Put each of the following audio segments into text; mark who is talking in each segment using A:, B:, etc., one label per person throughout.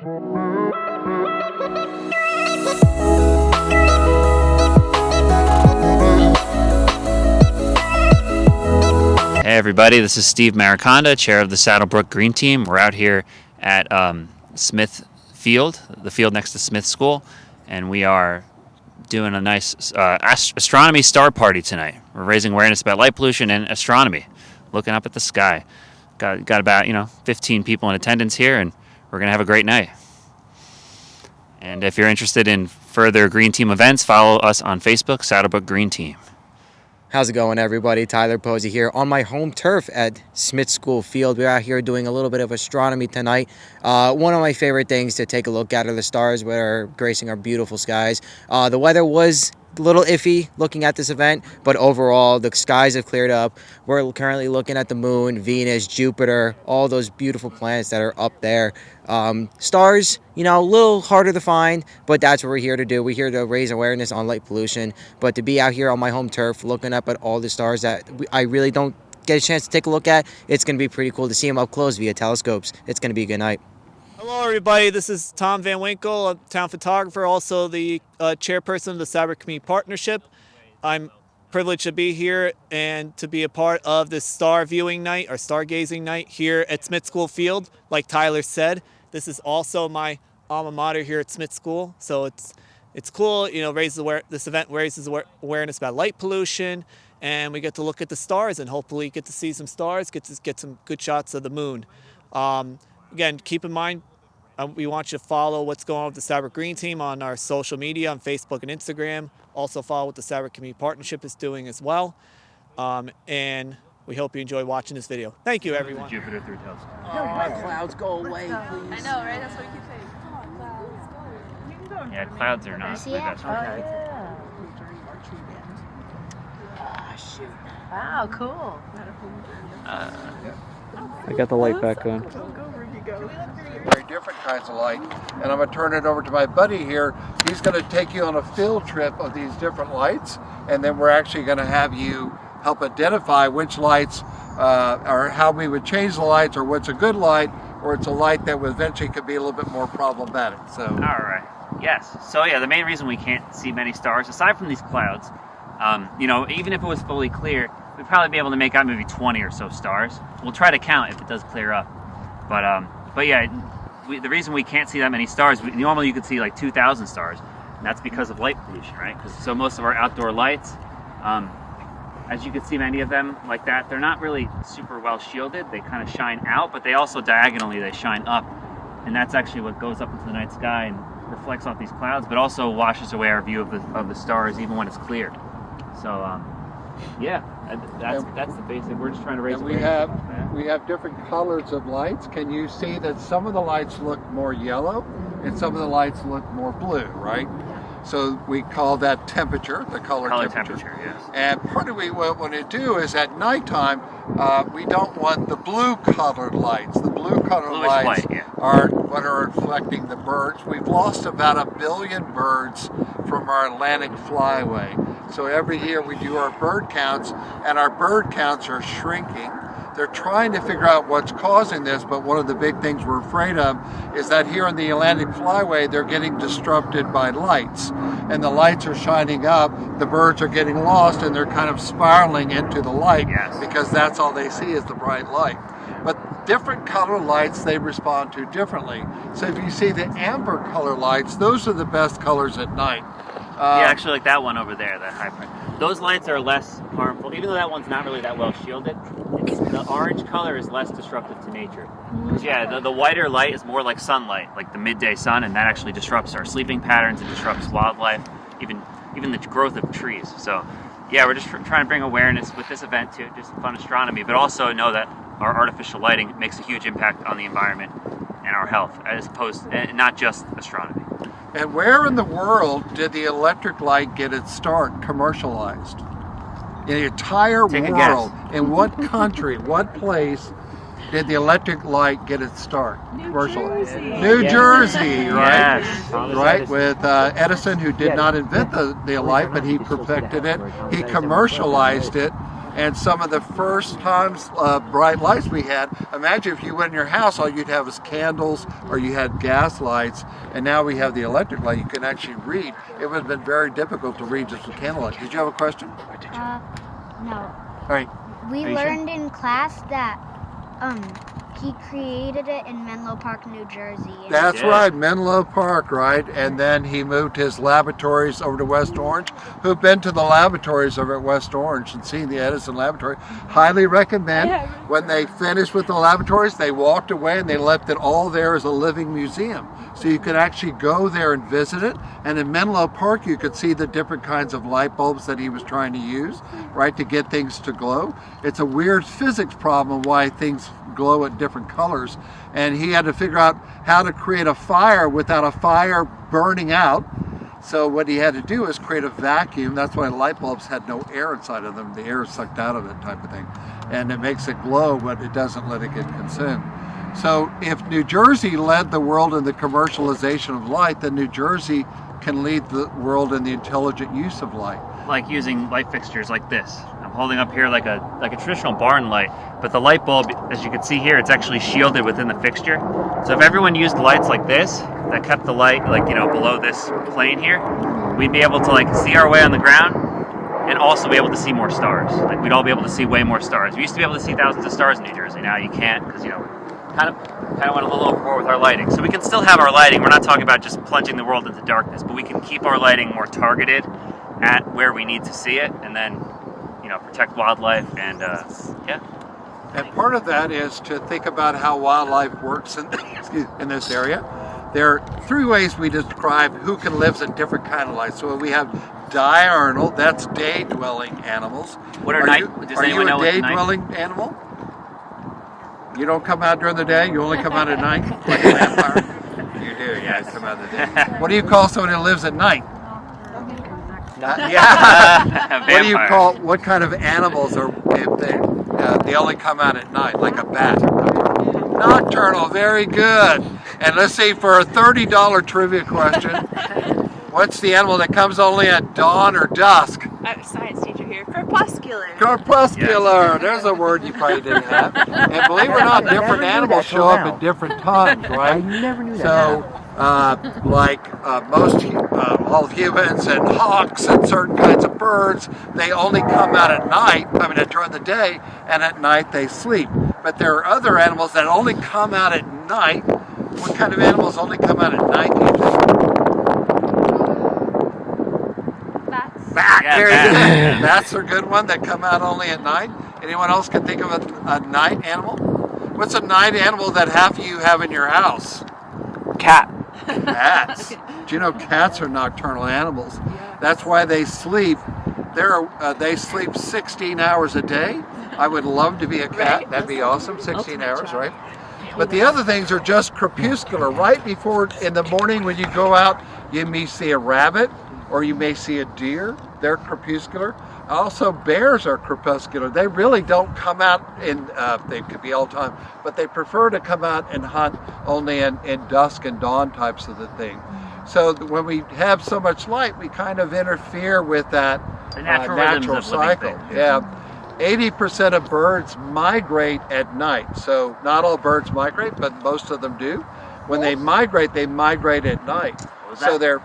A: Hey everybody, this is Steve Mariconda, chair of the Saddlebrook Green Team. We're out here at Smith Field, the field next to Smith School, and we are doing a nice astronomy star party tonight. We're raising awareness about light pollution and astronomy, looking up at the sky. Got about 15 people in attendance here, and we're gonna have a great night. And if you're interested in further Green Team events, follow us on Facebook, Saddlebrook Green Team.
B: How's it going, everybody? Tyler Posey here on my home turf at Smith School Field. We're out here doing a little bit of astronomy tonight. One of my favorite things to take a look at are the stars that are gracing our beautiful skies. The weather was a little iffy looking at this event, but overall the skies have cleared up. We're currently looking at the moon, Venus, Jupiter, all those beautiful planets that are up there. Stars, a little harder to find, but that's what we're here to do. We're here to raise awareness on light pollution, but to be out here on my home turf looking up at all the stars that I really don't get a chance to take a look at, it's going to be pretty cool to see them up close via telescopes. It's going to be a good night.
C: Hello everybody, this is Tom Van Winkle, a town photographer, also the chairperson of the Saddlebrook Community Partnership. I'm privileged to be here and to be a part of this star viewing night or stargazing night here at Smith School Field. Like Tyler said, this is also my alma mater here at Smith School, so it's cool. This event raises awareness about light pollution, and we get to look at the stars and hopefully get to see some stars, get some good shots of the moon. Again, keep in mind, we want you to follow what's going on with the Saddlebrook Green Team on our social media, on Facebook and Instagram. Also follow what the Saddlebrook Community Partnership is doing as well. And we hope you enjoy watching this video. Thank you, everyone.
A: Jupiter through telescope.
B: Clouds go away, please.
D: I know, right? That's what we keep saying.
A: Yeah, clouds are not the best.
D: Shoot. Wow, cool.
E: I got the light back on.
F: Very different kinds of light, and I'm going to turn it over to my buddy here. He's going to take you on a field trip of these different lights, and then we're actually going to have you help identify which lights or how we would change the lights, or what's a good light, or it's a light that eventually could be a little bit more problematic. So
A: All right. Yes. So the main reason we can't see many stars, aside from these clouds, even if it was fully clear, we'd probably be able to make out maybe 20 or so stars. We'll try to count if it does clear up. But yeah, the reason we can't see that many stars, normally you could see like 2,000 stars, and that's because of light pollution, right? So most of our outdoor lights, as you can see many of them like that, they're not really super well shielded. They kind of shine out, but they also diagonally, they shine up. And that's actually what goes up into the night sky and reflects off these clouds, but also washes away our view of the stars even when it's clear. So that's the basic. We're just trying to raise awareness.
F: We have different colors of lights. Can you see that some of the lights look more yellow and some of the lights look more blue, right? So we call that temperature, the color temperature.
A: Yes.
F: And part of what we want to do is at nighttime, we don't want the blue colored lights. The blue colored lights are what are reflecting the birds. We've lost about 1 billion birds from our Atlantic flyway. So every year we do our bird counts, and our bird counts are shrinking. They're trying to figure out what's causing this, but one of the big things we're afraid of is that here in the Atlantic flyway, they're getting disrupted by lights. And the lights are shining up, the birds are getting lost, and they're kind of spiraling into the light because that's all they see is the bright light. But different color lights, they respond to differently. So if you see the amber color lights, those are the best colors at night.
A: Actually like that one over there, that high point. Those lights are less harmful, even though that one's not really that well shielded. The orange color is less disruptive to nature. The whiter light is more like sunlight, like the midday sun, and that actually disrupts our sleeping patterns, it disrupts wildlife, even the growth of trees. So we're just trying to bring awareness with this event to just fun astronomy, but also know that our artificial lighting makes a huge impact on the environment and our health, as opposed and not just astronomy.
F: And where in the world did the electric light get its start commercialized? In the entire world. In what country, what place did the electric light get its start commercialized? New Jersey, right?
A: Yes.
F: Right, with Edison, who did not invent the light, but he perfected it. He commercialized it And some of the first times bright lights we had, imagine if you went in your house, all you'd have was candles or you had gas lights, and now we have the electric light. You can actually read. It would have been very difficult to read just with candlelight. Did you have a question?
G: No.
F: All right.
G: We
A: Are you
G: learned in class that he created it in Menlo Park, New Jersey.
F: That's
A: Yeah.
F: right, Menlo Park, right? And then he moved his laboratories over to West Orange. Who've been to the laboratories over at West Orange and seen the Edison laboratory? Highly recommend. When they finished with the laboratories, they walked away and they left it all there as a living museum. So you could actually go there and visit it. And in Menlo Park, you could see the different kinds of light bulbs that he was trying to use, right, to get things to glow. It's a weird physics problem why things glow at different colors, and he had to figure out how to create a fire without a fire burning out. So what he had to do is create a vacuum. That's why light bulbs had no air inside of them. The air is sucked out of it, type of thing, and it makes it glow, but it doesn't let it get consumed. So if New Jersey led the world in the commercialization of light, then New Jersey can lead the world in the intelligent use of light.
A: Like using light fixtures like this. I'm holding up here like a traditional barn light, but the light bulb, as you can see here, it's actually shielded within the fixture. So if everyone used lights like this, that kept the light below this plane here, we'd be able to see our way on the ground and also be able to see more stars. We'd all be able to see way more stars. We used to be able to see thousands of stars in New Jersey. Now you can't because kind of went a little overboard with our lighting. So we can still have our lighting. We're not talking about just plunging the world into darkness, but we can keep our lighting more targeted at where we need to see it, and then protect wildlife and
F: And part of that is to think about how wildlife works in this area. There are three ways we describe who can live in different kind of light. So we have diurnal, that's day-dwelling animals.
A: What are does
F: are
A: anyone
F: you
A: know
F: a
A: what night?
F: day-dwelling animal? You don't come out during the day, you only come out at night? Like a vampire? You do, yeah, you come out at the day. What do you call someone who lives at night? Yeah. What do you call, what kind of animals are, if they only come out at night, like a bat? Nocturnal, very good. And let's see, for a $30 trivia question, what's the animal that comes only at dawn or dusk?
D: Science teacher here. Crepuscular.
F: Crepuscular. There's a word you probably didn't have. And believe it or not, different animals show up at different times, right?
B: I never knew that.
F: So, all humans and hawks and certain kinds of birds, they only come out at night, during the day, and at night they sleep. But there are other animals that only come out at night. What kind of animals only come out at night, do you think?
A: Yeah,
F: Bats are a good one that come out only at night. Anyone else can think of a night animal? What's a night animal that half of you have in your house?
E: Cat.
F: Cats. Do you know cats are nocturnal animals? That's why they sleep. They sleep 16 hours a day. I would love to be a cat. That'd be awesome. 16 hours, right? But the other things are just crepuscular. Right before, in the morning when you go out, you may see a rabbit or you may see a deer. They're crepuscular. Also, bears are crepuscular. They really don't come out they could be all the time, but they prefer to come out and hunt only in dusk and dawn types of the thing. So when we have so much light, we kind of interfere with that
A: The natural rhythms
F: natural
A: of living
F: cycle.
A: things.
F: Yeah. 80% of birds migrate at night. So not all birds migrate, but most of them do. When they migrate at night.
A: What was
F: So
A: that?
F: they're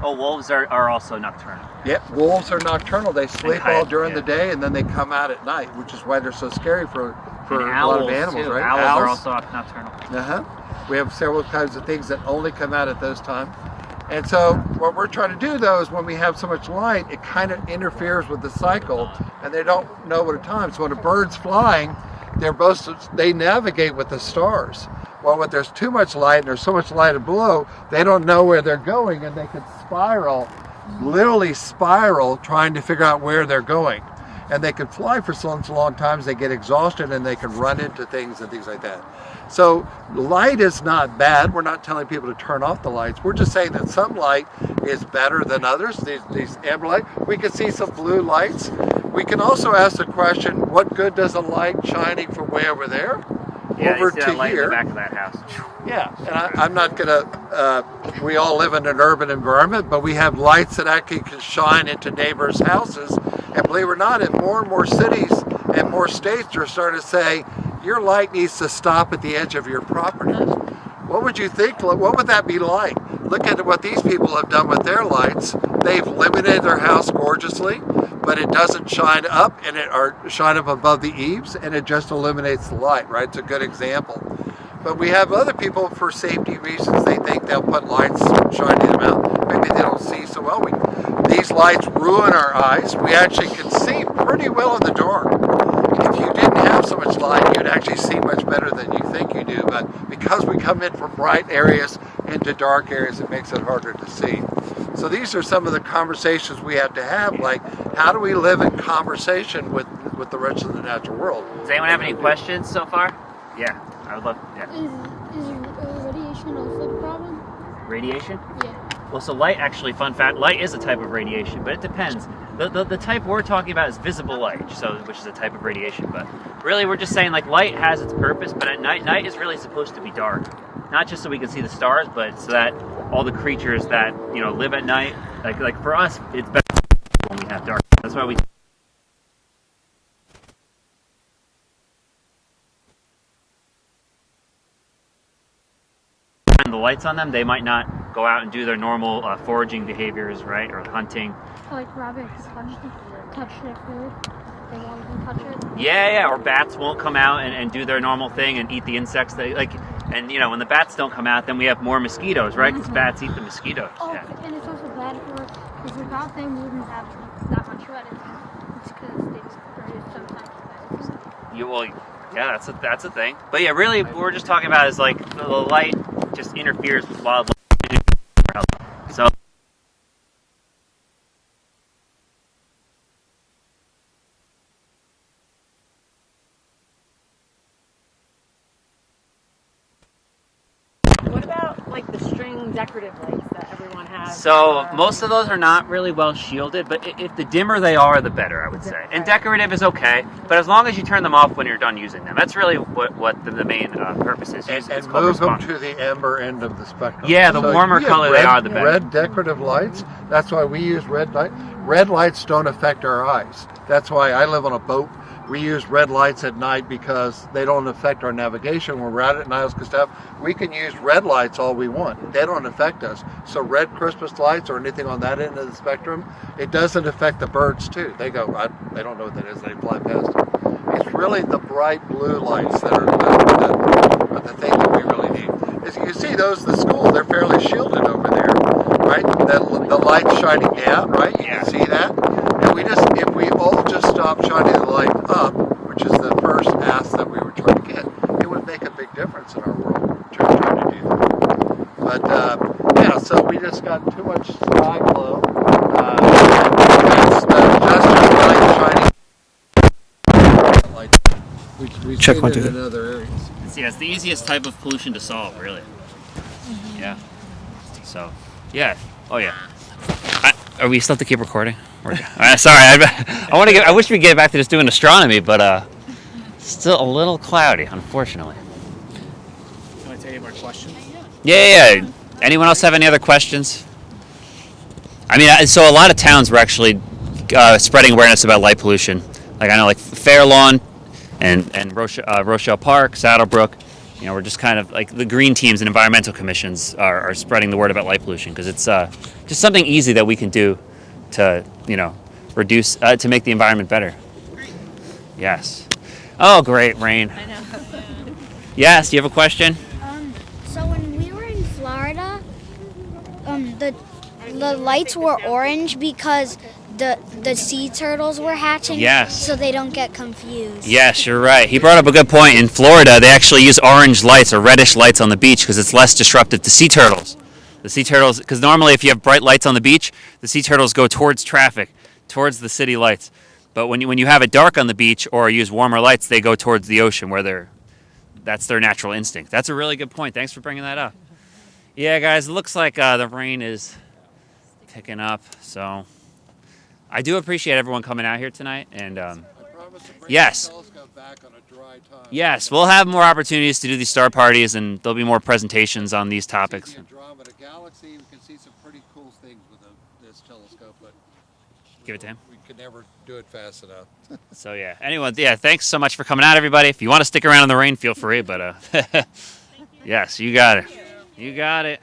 A: Wolves are also nocturnal.
F: wolves are nocturnal. They sleep all during
A: yeah.
F: the day and then they come out at night, which is why they're so scary for
A: And
F: a
A: owls,
F: lot of animals,
A: too.
F: right?
A: Owls are also nocturnal.
F: Uh-huh. We have several kinds of things that only come out at those times. And so what we're trying to do, though, is when we have so much light, it kind of interferes with the cycle, and they don't know what time. So when a bird's flying, they navigate with the stars. Well, when there's too much light and there's so much light below, they don't know where they're going, and they can literally spiral, trying to figure out where they're going. And they can fly for such long times, they get exhausted, and they can run into things and things like that. So light is not bad. We're not telling people to turn off the lights. We're just saying that some light is better than others. These amber light. We can see some blue lights. We can also ask the question, what good does a light shining from way over there
A: Yeah,
F: over
A: you see that
F: to
A: light in
F: here?
A: the back of that house.
F: Yeah, and I'm not gonna, we all live in an urban environment, but we have lights that actually can shine into neighbors' houses And believe it or not, in more and more cities and more states are starting to say, your light needs to stop at the edge of your property. What would you think? What would that be like? Look at what these people have done with their lights. They've limited their house gorgeously, but it doesn't shine up or shine up above the eaves, and it just illuminates the light, right? It's a good example. But we have other people, for safety reasons, they think they'll put lights shining them out. Maybe they don't see so well. These lights ruin our eyes. We actually can see pretty well in the dark. If you didn't have so much light, you'd actually see much better than you think you do. But because we come in from bright areas into dark areas, it makes it harder to see. So these are some of the conversations we have to have, like how do we live in conversation with the rest of the natural world?
A: Does anyone have any questions so far? Yeah, I would love. Yeah.
H: Is radiation also the problem?
A: Radiation?
H: Yeah.
A: Well, so light actually, fun fact, light is a type of radiation, but it depends. The type we're talking about is visible light, which is a type of radiation. But really, we're just saying like light has its purpose, but at night is really supposed to be dark, not just so we can see the stars, but so that all the creatures that live at night, like for us, it's better when we have dark. That's why we. The lights on them, they might not go out and do their normal foraging behaviors, right, or hunting.
H: Like rabbits touch their food. They won't even touch it.
A: Yeah, or bats won't come out and do their normal thing and eat the insects. When the bats don't come out, then we have more mosquitoes, right? Because bats eat the mosquitoes.
H: Oh,
A: yeah.
H: And it's also bad because without them, we wouldn't have that much red. It's because they produce some types of red.
A: Yeah, that's a thing. But yeah, really, what we're just talking about is like the light just interferes with wildlife. So.
D: What about like the string decorative lights that everyone has?
A: So most of those are not really well shielded, but if the dimmer they are, the better, I would say. And decorative is okay, but as long as you turn them off when you're done using them, that's really what the main purpose is.
F: And move them to the amber end of the spectrum.
A: Yeah, the warmer color they are, the better.
F: Red decorative lights, that's why we use red light. Red lights don't affect our eyes. That's why I live on a boat. We use red lights at night because they don't affect our navigation. When we're out at Niles Gustav, we can use red lights all we want. They don't affect us. So red Christmas lights or anything on that end of the spectrum, it doesn't affect the birds too. They go, they don't know what that is, they fly past it. It's really the bright blue lights that are the thing that we really need. As you can see, the school, they're fairly shielded over there, right? The light's shining down, right? You can see that. And if we all just stop shining the light up, which is the first ask that we were trying to get, it would make a big difference in our world trying to do that. But so we just got too much sky glow. That's just light shining. We
E: Check
F: see
E: one,
F: it
E: two.
F: in other areas.
A: Yeah, it's the easiest type of pollution to solve, really. Yeah. So, yeah. Oh, yeah. Are we still have to keep recording? Sorry, I wish we could get back to just doing astronomy, but still a little cloudy, unfortunately.
C: Can I take any more questions?
A: Yeah. Anyone else have any other questions? I mean, so a lot of towns were actually spreading awareness about light pollution. Like I know, like Fair Lawn and Rochelle Park, Saddlebrook. We're just kind of like the green teams and environmental commissions are spreading the word about light pollution because it's just something easy that we can do to reduce to make the environment better. Yes. Oh, great, Rain.
D: I know.
A: Yes, you have a question?
G: So when we were in Florida, the lights were orange because the sea turtles were hatching.
A: Yes.
G: So they don't get confused.
A: Yes, you're right. He brought up a good point. In Florida, they actually use orange lights or reddish lights on the beach because it's less disruptive to sea turtles. The sea turtles, because normally if you have bright lights on the beach, the sea turtles go towards traffic, towards the city lights. But when you have it dark on the beach or use warmer lights, they go towards the ocean where that's their natural instinct. That's a really good point. Thanks for bringing that up. Yeah, guys, it looks like the rain is picking up, so I do appreciate everyone coming out here tonight. And yes. Yes, we'll have more opportunities to do these star parties, and there'll be more presentations on these topics.
F: Andromeda Galaxy, we can see some pretty cool things with this telescope, but
A: Give it to him.
F: We could never do it fast enough.
A: So yeah. Anyway, yeah. Thanks so much for coming out, everybody. If you want to stick around in the rain, feel free. But yes, you got it. You got it.